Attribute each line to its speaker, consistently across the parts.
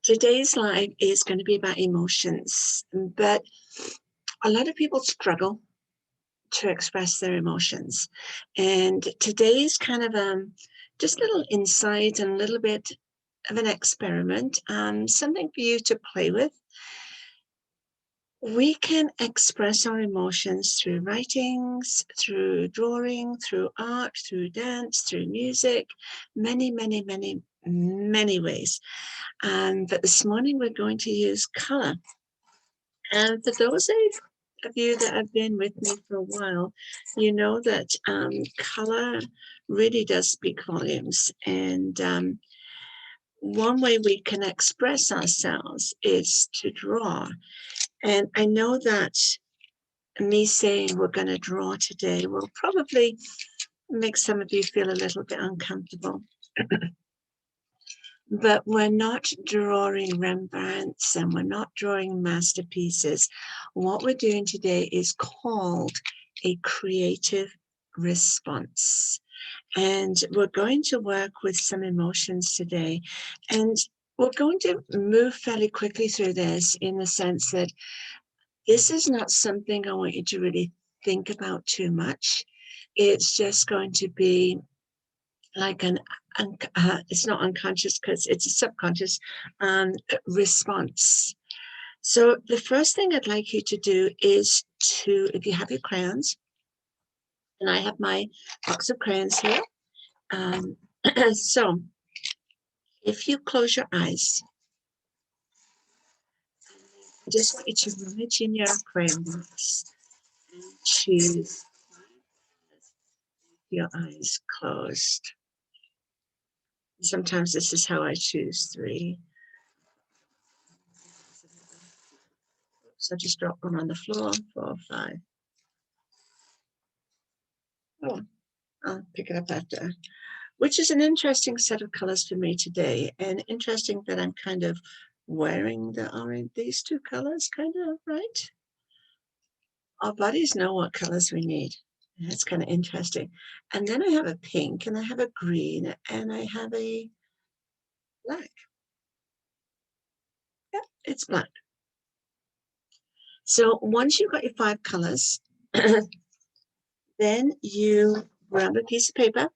Speaker 1: Today's live is going to be about emotions, but a lot of people struggle to express their emotions. And today's kind of just a little insight and a little bit of an experiment, something for you to play with. We can express our emotions through writings, through drawing, through art, through dance, through music, many ways. But this morning we're going to use color. And for those of you that have been with me for a while, you know that color really does speak volumes. And one way we can express ourselves is to draw. And I know that me saying we're going to draw today will probably make some of you feel a little bit uncomfortable. But we're not drawing Rembrandts and we're not drawing masterpieces. What we're doing today is called a creative response. And we're going to work with some emotions today. And we're going to move fairly quickly through this in the sense that this is not something I want you to really think about too much. It's just going to be like it's not unconscious because it's a subconscious response. So the first thing I'd like you to do is to, if you have your crayons, and I have my box of crayons here. So if you close your eyes, I just want you to rummage in your crayon box and choose your eyes closed. Sometimes this is how I choose 3. So just drop one on the floor, 4, 5. Oh, I'll pick it up after. Which is an interesting set of colors for me today. And interesting that I'm kind of wearing the orange, these 2 colors, kind of, right? Our bodies know what colors we need. That's kind of interesting. And then I have a pink, and I have a green, and I have a black. Yeah, it's black. So once you've got your 5 colors, then you grab a piece of paper,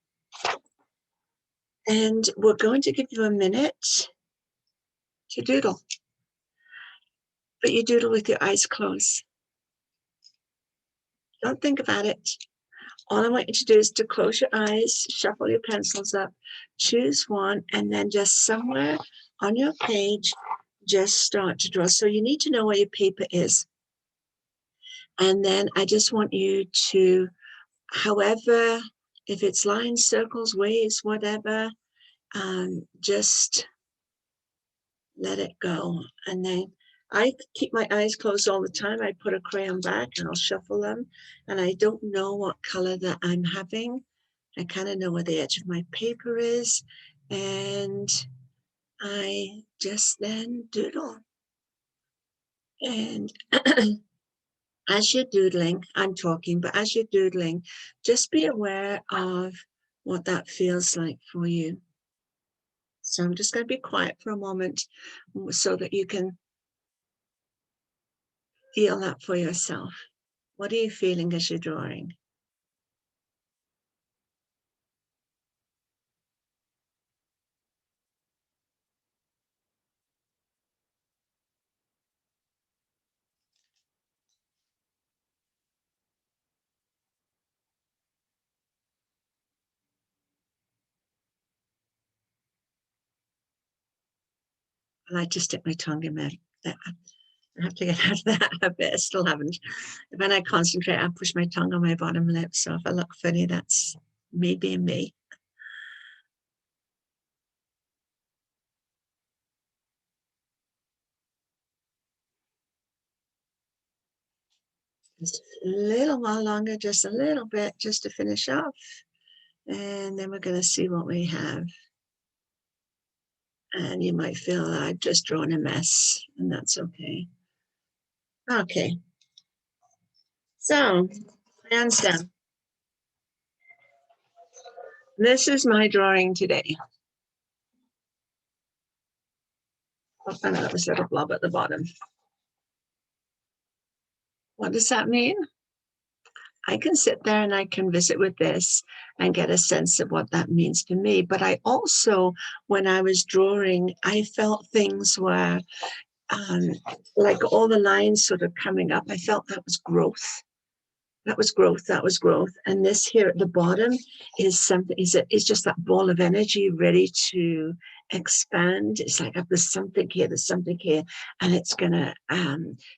Speaker 1: and we're going to give you a minute to doodle. But you doodle with your eyes closed. Don't think about it. All I want you to do is to close your eyes, shuffle your pencils up, choose one, and then just somewhere on your page, just start to draw. So you need to know where your paper is. And then I just want you to, however, if it's lines, circles, waves, whatever, just let it go. And then I keep my eyes closed all the time. I put a crayon back and I'll shuffle them. And I don't know what color that I'm having. I kind of know where the edge of my paper is. And I just then doodle. And as you're doodling, I'm talking, but as you're doodling, just be aware of what that feels like for you. So I'm just going to be quiet for a moment so that you can feel that for yourself. What are you feeling as you're drawing? I like to stick my tongue in my, I have to get out of that habit. I still haven't. When I concentrate, I push my tongue on my bottom lip. So if I look funny, that's me being me. Just a little while longer, just a little bit, just to finish off. And then we're going to see what we have. And you might feel I've just drawn a mess, and that's okay. Okay. So, hands down. This is my drawing today. And that was a little blob at the bottom. What does that mean? I can sit there and I can visit with this and get a sense of what that means to me. But I also, when I was drawing, I felt things were like all the lines sort of coming up. I felt that was growth. That was growth. That was growth. And this here at the bottom is something, is just that ball of energy ready to expand. It's like there's something here, and it's going to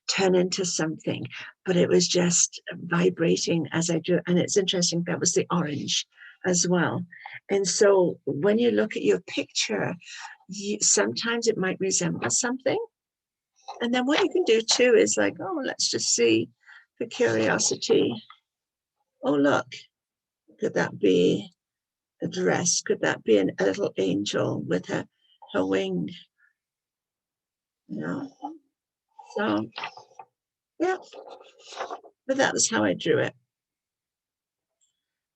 Speaker 1: turn into something. But it was just vibrating as I drew. And it's interesting, that was the orange as well. And so when you look at your picture, sometimes it might resemble something. And then what you can do too is like, oh, let's just see for curiosity. Oh, look, could that be a dress? Could that be a little angel with her wing? You know? So, yeah, but that was how I drew it.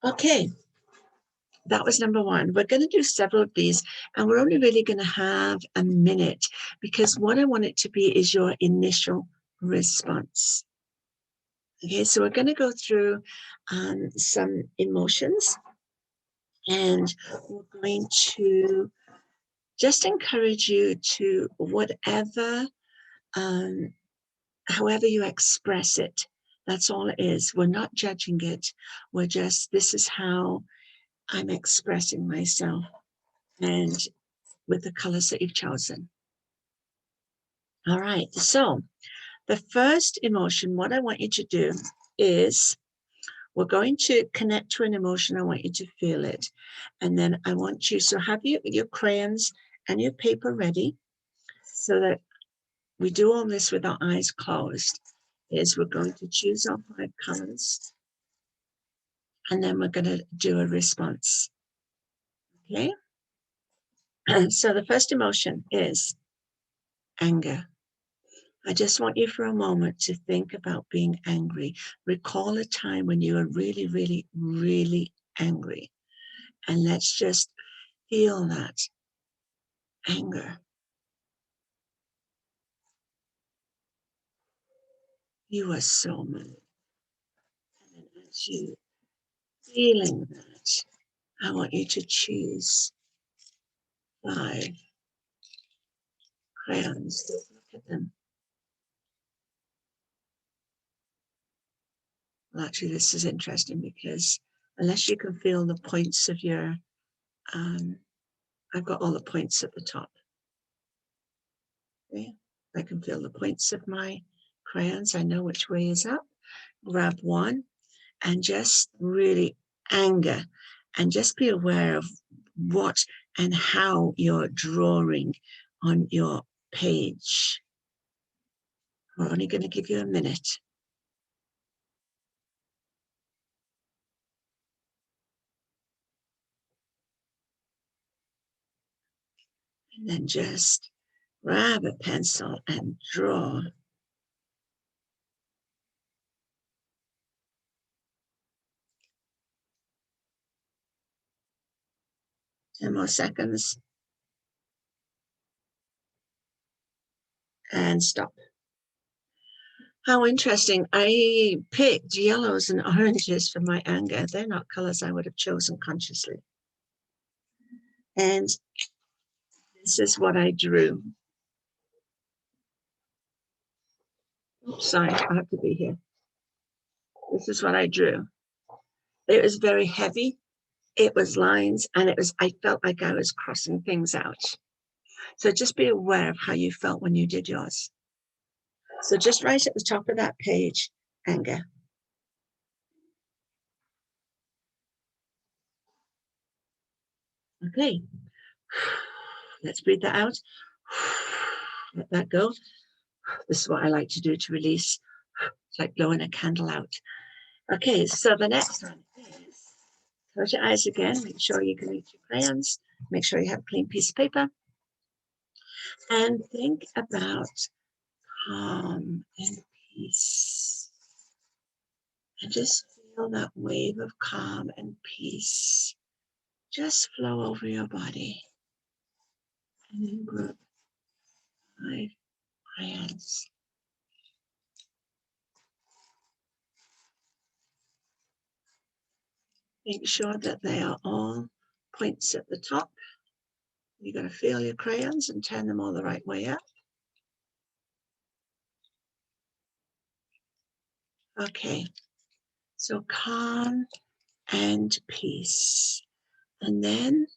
Speaker 1: Okay, that was number one. We're going to do several of these, and we're only really going to have a minute, because what I want it to be is your initial response. Okay, so we're going to go through some emotions, and we're going to just encourage you to whatever, however you express it. That's all it is. We're not judging it. We're just, this is how I'm expressing myself, and with the colors that you've chosen. All right. So the first emotion, what I want you to do is, we're going to connect to an emotion. I want you to feel it. And then I want you, so have your crayons and your paper ready, so that we do all this with our eyes closed. Is we're going to choose our 5 colors, and then we're going to do a response. Okay? So the first emotion is anger. I just want you for a moment to think about being angry. Recall a time when you were really, really, really angry. And let's just feel that anger. You are so mad. And as you feeling that, I want you to choose 5 crayons. Look at them. Well, actually, this is interesting, because unless you can feel the points of your, I've got all the points at the top. Okay? I can feel the points of my crayons. I know which way is up. Grab one and just really anger, and just be aware of what and how you're drawing on your page. We're only going to give you a minute. And then just grab a pencil and draw. 10 more seconds. And stop. How interesting. I picked yellows and oranges for my anger. They're not colors I would have chosen consciously. And this is what I drew. Oops, sorry, I have to be here. This is what I drew. It was very heavy. It was lines, and I felt like I was crossing things out. So just be aware of how you felt when you did yours. So just right at the top of that page, anger. Okay. Let's breathe that out. Let that go. This is what I like to do to release. It's like blowing a candle out. Okay, so the next one is, close your eyes again. Make sure you can reach your crayons. Make sure you have a clean piece of paper. And think about calm and peace. And just feel that wave of calm and peace just flow over your body. And then group crayons. Make sure that they are all points at the top. You're going to feel your crayons and turn them all the right way up. Okay, so calm and peace. And then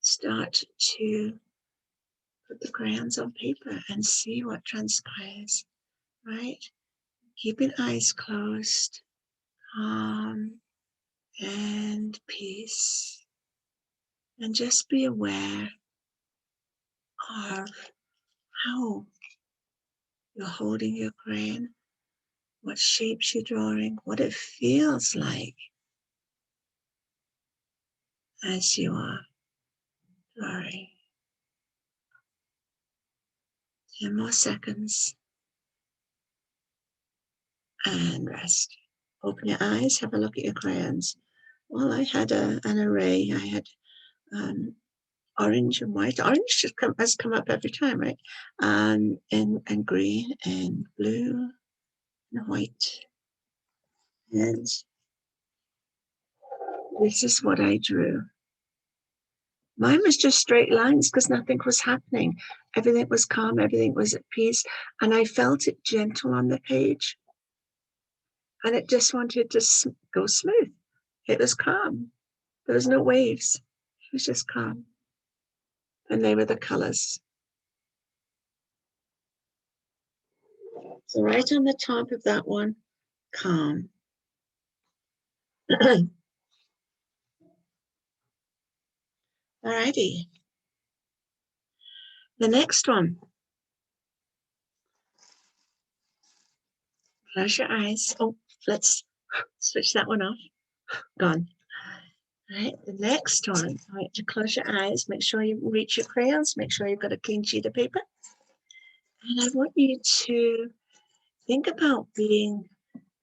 Speaker 1: start to put the crayons on paper and see what transpires, right? Keeping eyes closed, calm and peace. And just be aware of how you're holding your crayon, what shapes you're drawing, what it feels like as you are drawing. 10 more seconds and rest. Open your eyes, have a look at your crayons. Well, I had an array. I had orange and white. Orange has come up every time, right? And green and blue and white. And this is what I drew. Mine was just straight lines because nothing was happening. Everything was calm, everything was at peace. And I felt it gentle on the page. And it just wanted to go smooth. It was calm. There was no waves. It was just calm. And they were the colors. So right on the top of that one, calm. Alrighty. The next one. Close your eyes. Oh, let's switch that one off. Gone. All right, the next one. I want you to close your eyes. Make sure you reach your crayons. Make sure you've got a clean sheet of paper. And I want you to think about being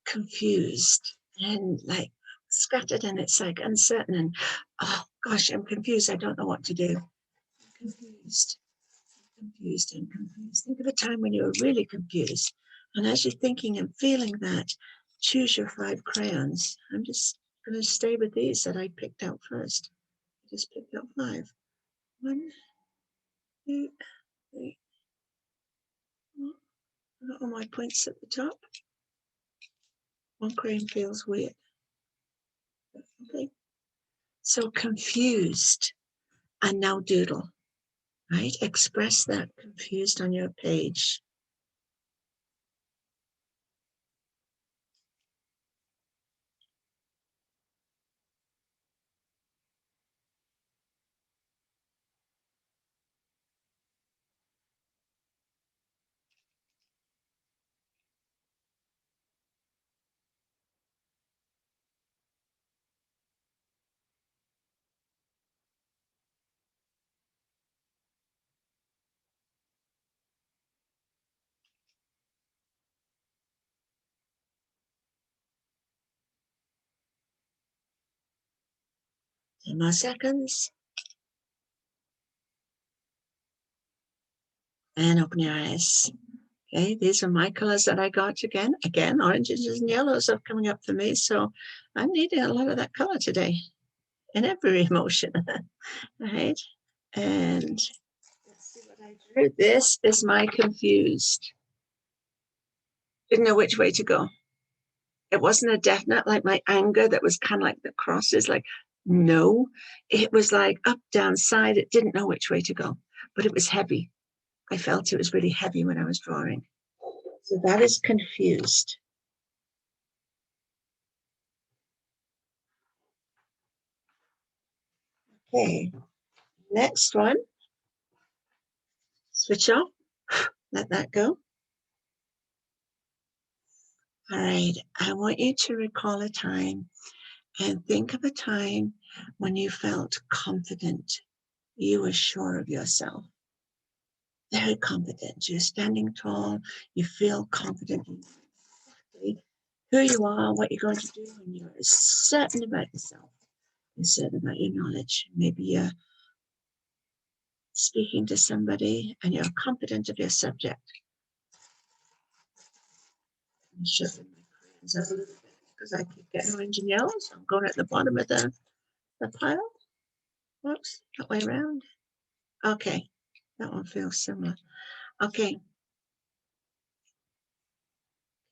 Speaker 1: confused and like scattered, and it's like uncertain and oh gosh, I'm confused. I don't know what to do. Confused. Think of a time when you were really confused. And as you're thinking and feeling that, choose your 5 crayons. I'm just going to stay with these that I picked out first. I just picked out 5. 1, 2, 3, 4. I've got all my points at the top. One crayon feels weird. Okay. So confused and now doodle, right? Express that confused on your page. Ten more seconds. And open your eyes. Okay, these are my colors that I got again. Again, oranges and yellows are coming up for me. So I'm needing a lot of that color today in every emotion. Right? And let's see what I drew. This is my confused. Didn't know which way to go. It wasn't a definite, like my anger that was kind of like the crosses, like, no. It was like up, down, side. It didn't know which way to go, but it was heavy. I felt it was really heavy when I was drawing. So that is confused. Okay, next one. Switch off, let that go. All right, I want you to recall a time and think of a time when you felt confident. You were sure of yourself. Very confident. You're standing tall. You feel confident in who you are, what you're going to do, and you're certain about yourself. You're certain about your knowledge. Maybe you're speaking to somebody and you're confident of your subject. I'm shoving my crayons up a little bit because I keep getting orange and yellow, so I'm going at the bottom of the pile. Whoops, that way around. Okay, that one feels similar. Okay.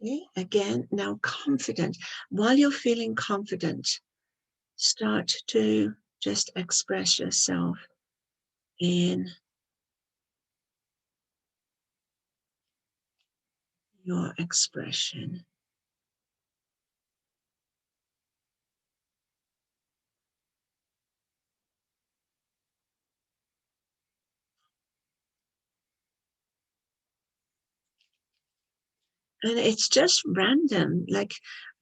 Speaker 1: Okay, again, now confident. While you're feeling confident, start to just express yourself in your expression. And it's just random, like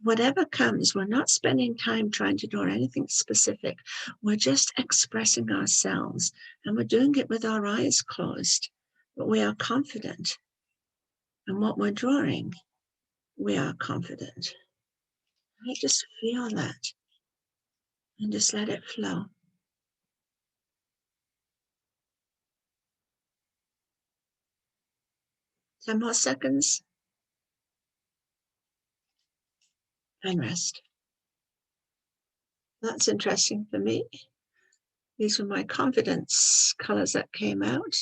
Speaker 1: whatever comes, we're not spending time trying to draw anything specific. We're just expressing ourselves and we're doing it with our eyes closed, but we are confident in what we're drawing. We are confident. I just feel that and just let it flow. 10 more seconds and rest. That's interesting for me. These were my confidence colors that came out,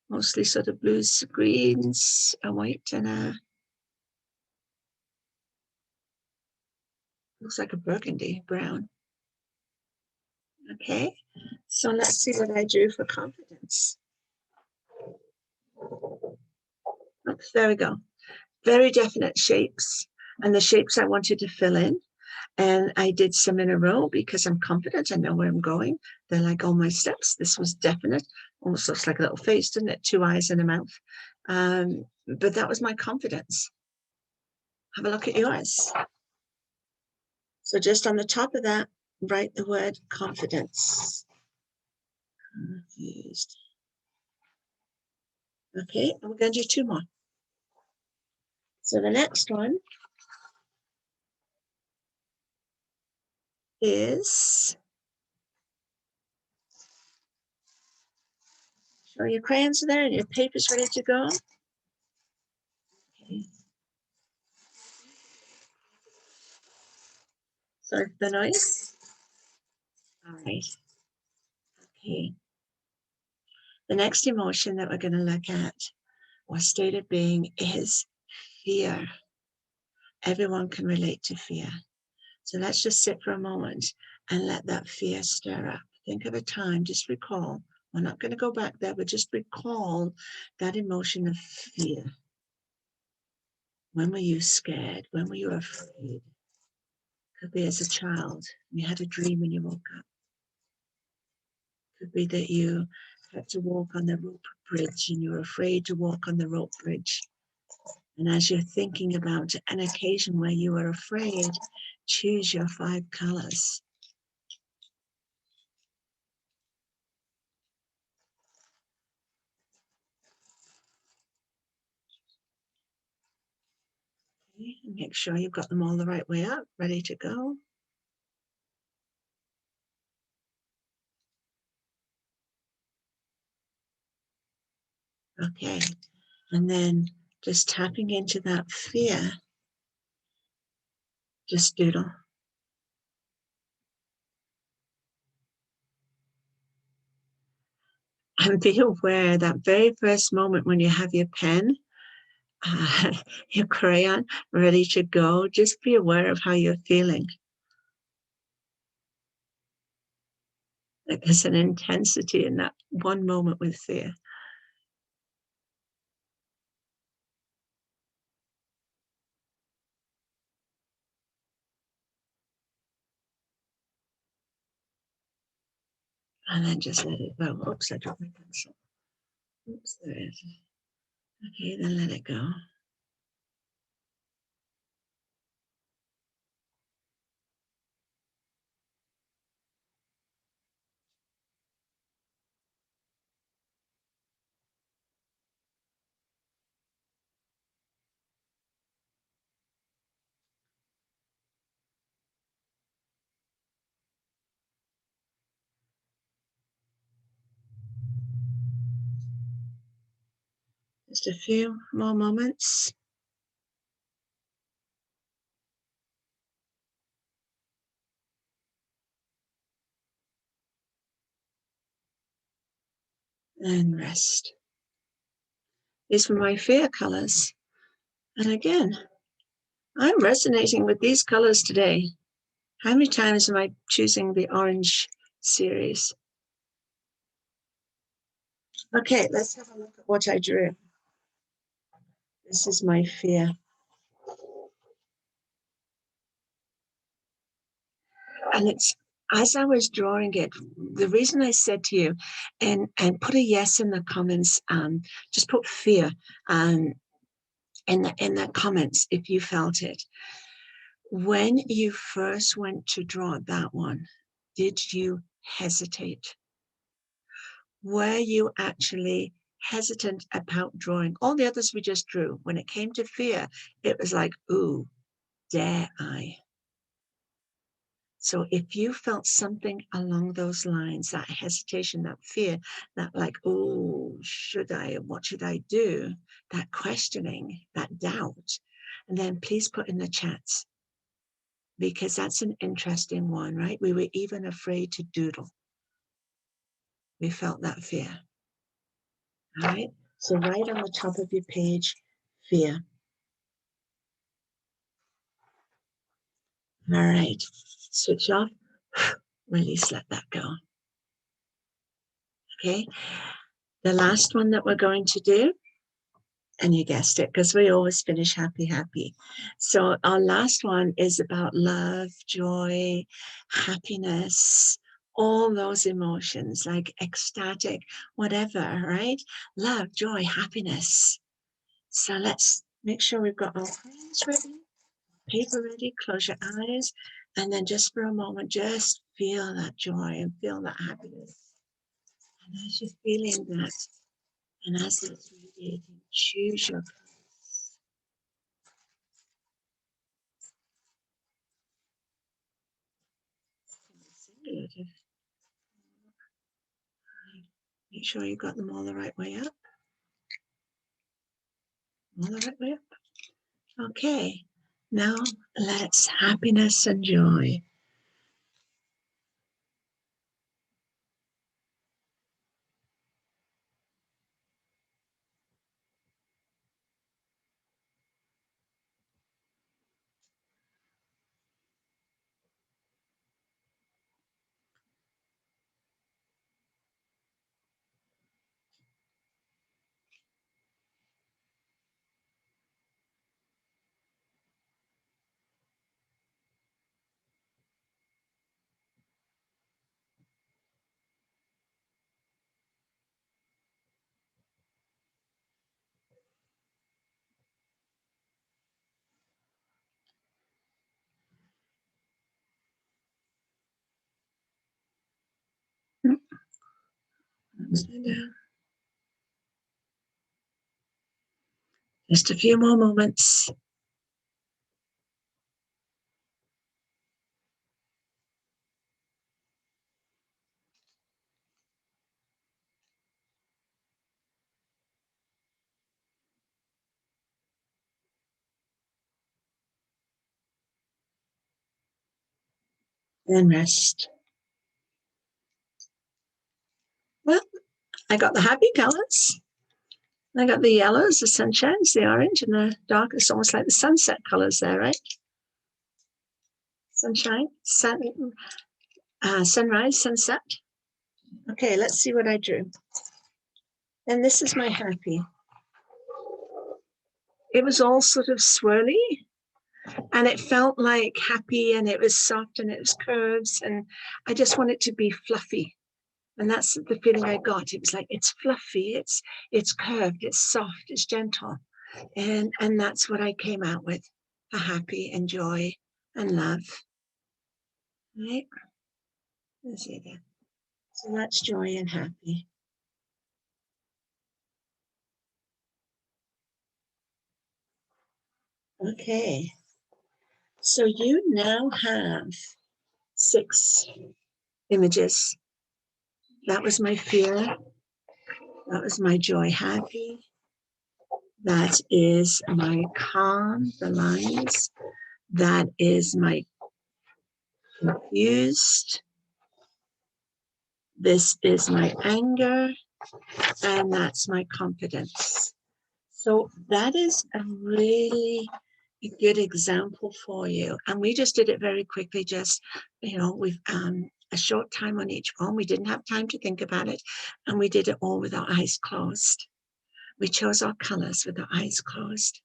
Speaker 1: mostly sort of blues, greens, a white, and a, looks like a burgundy brown. Okay, so let's see what I drew for confidence. Oops, there we go. Very definite shapes, and the shapes I wanted to fill in. And I did some in a row because I'm confident. I know where I'm going. They're like all my steps. This was definite. Almost looks like a little face, doesn't it? 2 eyes and a mouth. But that was my confidence. Have a look at yours. So just on the top of that, write the word confidence. Confused. Okay, and we're going to do 2 more. So the next one is, show your crayons there and your paper's ready to go. Okay. Sorry for the noise. All right. Okay. The next emotion that we're going to look at, or state of being, is fear. Everyone can relate to fear. So let's just sit for a moment and let that fear stir up. Think of a time, just recall. We're not going to go back there, but just recall that emotion of fear. When were you scared? When were you afraid? Could be as a child, you had a dream when you woke up. Could be that you had to walk on the rope bridge and you're afraid to walk on the rope bridge. And as you're thinking about an occasion where you were afraid, choose your 5 colors. Okay, and make sure you've got them all the right way up, ready to go. Okay, and then just tapping into that fear, just doodle. And be aware that very first moment when you have your pen, your crayon ready to go, just be aware of how you're feeling. Like there's an intensity in that one moment with fear. And then just let it go. Oops, I dropped my pencil. Oops, there it is. Okay, then let it go. Just a few more moments. And rest. These were my fear colors. And again, I'm resonating with these colors today. How many times am I choosing the orange series? Okay, let's have a look at what I drew. This is my fear. And it's, as I was drawing it, the reason I said to you, and put a yes in the comments, just put fear in the comments if you felt it. When you first went to draw that one, did you hesitate? Were you actually hesitant about drawing? All the others we just drew. When it came to fear, it was like, ooh, dare I? So if you felt something along those lines, that hesitation, that fear, that like, oh, should I? What should I do? That questioning, that doubt, and then please put in the chats, because that's an interesting one, right? We were even afraid to doodle. We felt that fear. All right. So right on the top of your page, fear. All right. Switch off. Release, let that go. Okay. The last one that we're going to do, and you guessed it, because we always finish happy, happy. So our last one is about love, joy, happiness, all those emotions, like ecstatic, whatever, right? Love, joy, happiness. So let's make sure we've got our pens ready, paper ready, close your eyes, and then just for a moment, just feel that joy and feel that happiness. And as you're feeling that, and as it's radiating, choose your colors. Make sure you got them all the right way up. All the right way up. Okay. Now let's happiness and joy. Just a few more moments. And rest. Well, I got the happy colors. I got the yellows, the sunshines, the orange, and the dark. It's almost like the sunset colors there, right? Sunshine, sunrise, sunset. Okay, let's see what I drew. And this is my happy. It was all sort of swirly, and it felt like happy, and it was soft, and it was curves, and I just want it to be fluffy. And that's the feeling I got. It was like, it's fluffy, it's curved, it's soft, it's gentle. And that's what I came out with, for happy and joy and love. Right? Let's see again. So that's joy and happy. Okay. So you now have 6 images. That was my fear. That was my joy, happy. That is my calm, the lines. That is my confused. This is my anger, and that's my confidence. So that is a really good example for you. And we just did it very quickly, just, with a short time on each one. We didn't have time to think about it. And we did it all with our eyes closed. We chose our colors with our eyes closed.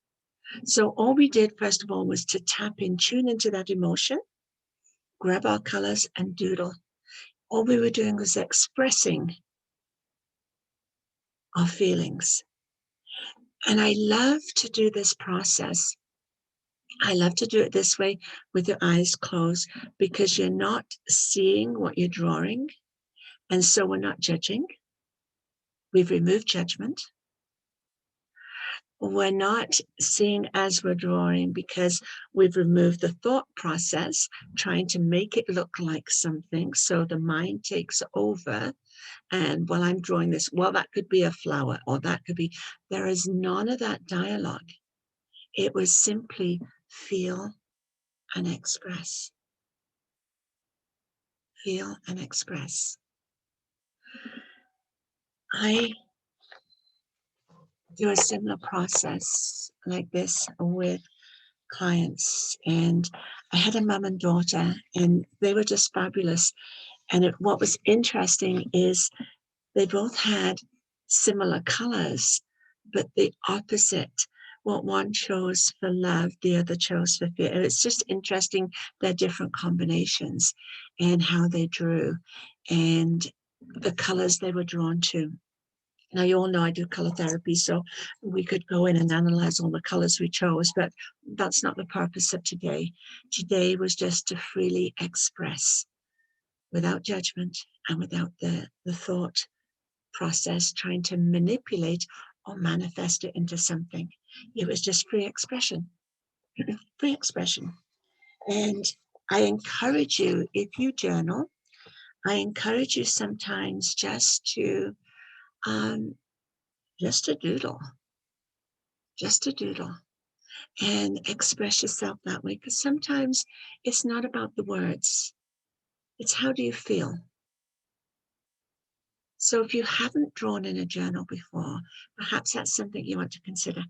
Speaker 1: So all we did, first of all, was to tap in, tune into that emotion, grab our colors and doodle. All we were doing was expressing our feelings. And I love to do this process. I love to do it this way with your eyes closed because you're not seeing what you're drawing. And so we're not judging. We've removed judgment. We're not seeing as we're drawing because we've removed the thought process, trying to make it look like something. So the mind takes over. And while I'm drawing this, well, that could be a flower, or that could be, there is none of that dialogue. It was simply feel and express. Feel and express. I do a similar process like this with clients, and I had a mom and daughter, and they were just fabulous. And what was interesting is they both had similar colors, but the opposite. What one chose for love, the other chose for fear. And it's just interesting, their different combinations and how they drew and the colors they were drawn to. Now, you all know I do color therapy, so we could go in and analyze all the colors we chose, but that's not the purpose of today. Today was just to freely express without judgment and without the thought process trying to manipulate or manifest it into something. It was just free expression, free expression. And I encourage you, if you journal, I encourage you sometimes just to doodle, and express yourself that way. Because sometimes it's not about the words, it's how do you feel. So if you haven't drawn in a journal before, perhaps that's something you want to consider.